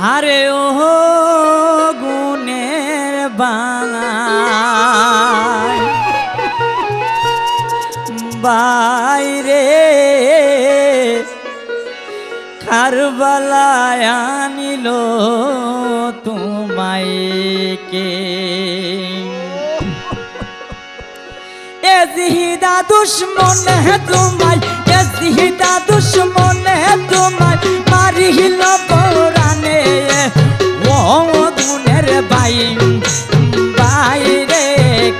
আরে ও গুণের বাঙাই বাইরে কারবালায় আনিল তোমায় কে এজিহিদা দুশ্মন হে তোমায় এজিহিদা দুশ্মন হে তোমায় মারিল পরানে ও গুণের বাইরে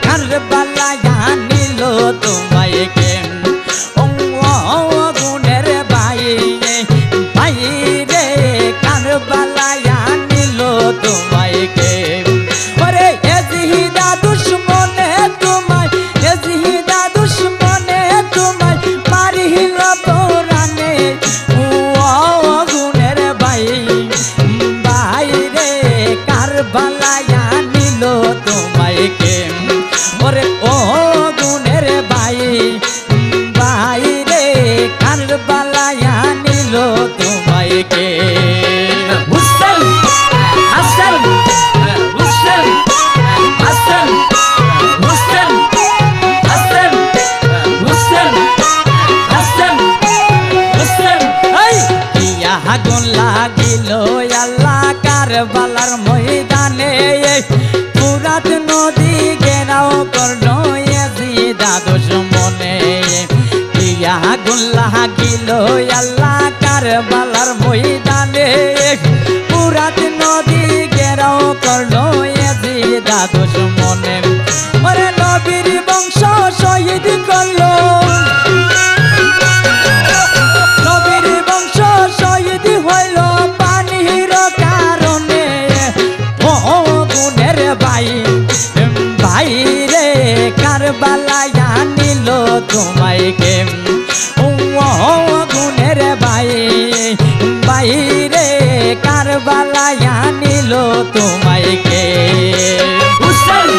কারবালায় আনিল তোমায় কে ও গুণের বাইরে কারবালায় আনিল তোমায় কে ওরে এজিহিদা দুশ্মন হে তোমায় এজিহিদা দুশ্মন হে তোমায় মারিল পরানে ও গুণের বাইরে কারবালায় আনিল তোমায় কে ওরে ও গুণের বাইরে কারবালায় আনিল তোমায় কে হুসেন হাসান হুসেন হাসান হুসেন হাসান হুসেন হাসান হুসেন এই ইয়া আগুন লাগিল আল্লাহ কারবালার ময়দানে ফুরাত নদী ঘেরাও করলো এজিদা দুশমনে ইয়া আগুন লাগিল আল্লাহ কারবালার ময়দানে ফুরাত নদী ঘেরাও করলো এজিদা দুশমনে ওরে নবীর বংশ শহীদ করলো নবীর বংশ শহীদ হইল পানির কারণে ও গুণের বাইরে কারবালায় আনিল তোমায় কে ও গুণের বাইরে কারবালায় আনিল তোমায় কে হুসেন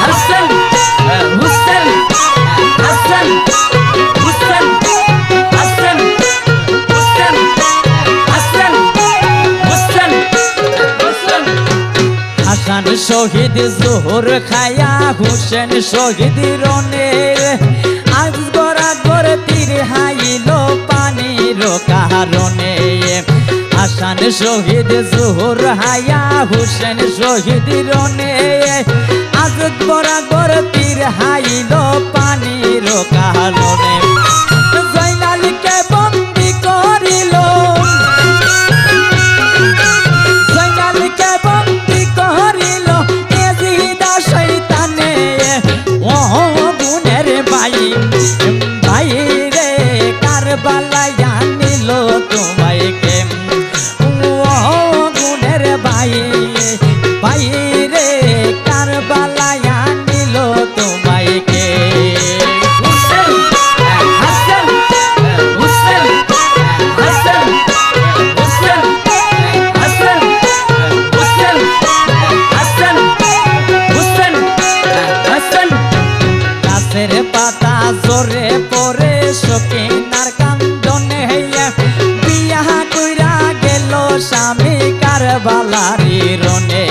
হাসান হুসেন হাসান হুসেন হাসান হুসেন হাসান হুসেন হুসেন হাসান শহীদ জোহর খায়া হুসেন শহীদ রনের আজ গড়া গড় তীর হাইল পানির কারণে হাসান শহীদ জোহর হায়া হুসেন শহীদ রনে আজ গড়া গড় তীর হাইল পানির কারণে জয়নালকে বন্দি করিল জয়নালকে বন্দি করিল এজিদা শয়তানে ও গুণের বাইরে কারবালায় আনিল তোমায় কে ও গুণের বাইরে কারবালায় আনিল তোমায় কে হুসেন হাসান হুসেন হাসান হুসেন হাসান হুসেন হাসান হুসেন হাসান গাছের পাতা জোরে পরে সকিনার কান্দনে বিয়া কইরা গেল স্বামী কারবালারি রনে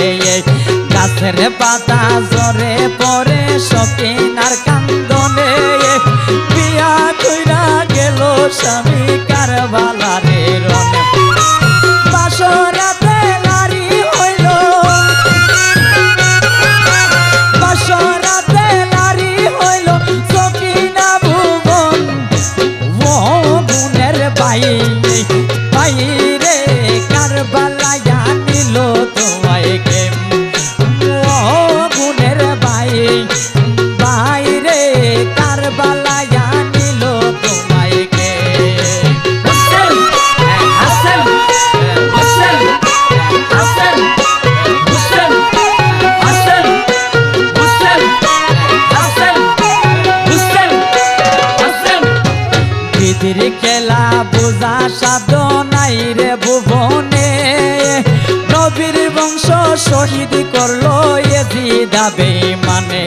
গাছের পাতা জোরে পরে সকিনার কান্দনে বিয়া কইরা গেল স্বামী কারবালারি রনে বাসরাতে নারী হইল বাসরাতে নারী হইল সকিনা ভুবন ও গুণের বাইরে কারবালায় আনিল তোমায় কে ও গুণের বাইরে কারবালায় আনিল তোমায় কে হুসেন হাসান হুসেন হাসান হুসেন হাসান হুসেন হাসান হুসেন হাসান বিধির খেলা বোঝা সাধনাই রে ভুবনে নবীর বংশ শহীদ করলো এজিদা বেঈমানে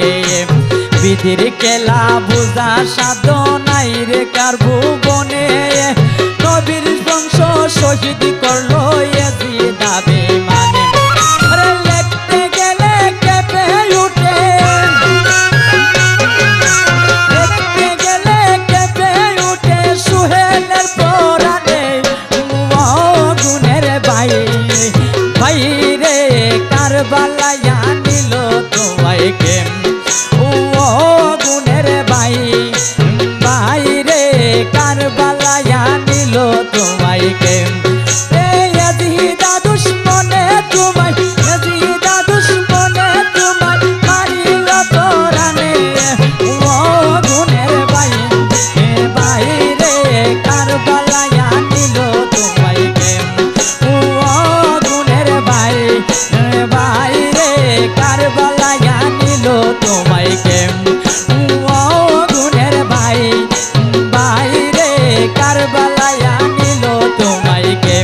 বিধির খেলা বোঝা সাধনাই রে কার ভুবনে নবীর বংশ শহীদ করলো ইয়াজিদ আবেমানে আরে লিখতে গেলে কেঁপে ওঠে লিখতে গেলে কেঁপে ওঠে সুহেলের পরাণে ও গুণের ভাই ভাই রে কারবালায় আনিল তোমায় কে ও গুণের ভাই ভাই রে কারবালায় আনিল তোমায় কে ইয়াজিদা দুশমনে তোমায় ইয়াজিদা দুশমনে তোমায় মারিল পরাণে ও গুণের ভাই ভাই রে কারবালায় আনিল তোমায় কে ও গুণের ভাই ভাই রে কারবালায় আনিল তোমায় কে ও গুণের ভাই ভাই রে কারবালায় আনিল তোমায় কে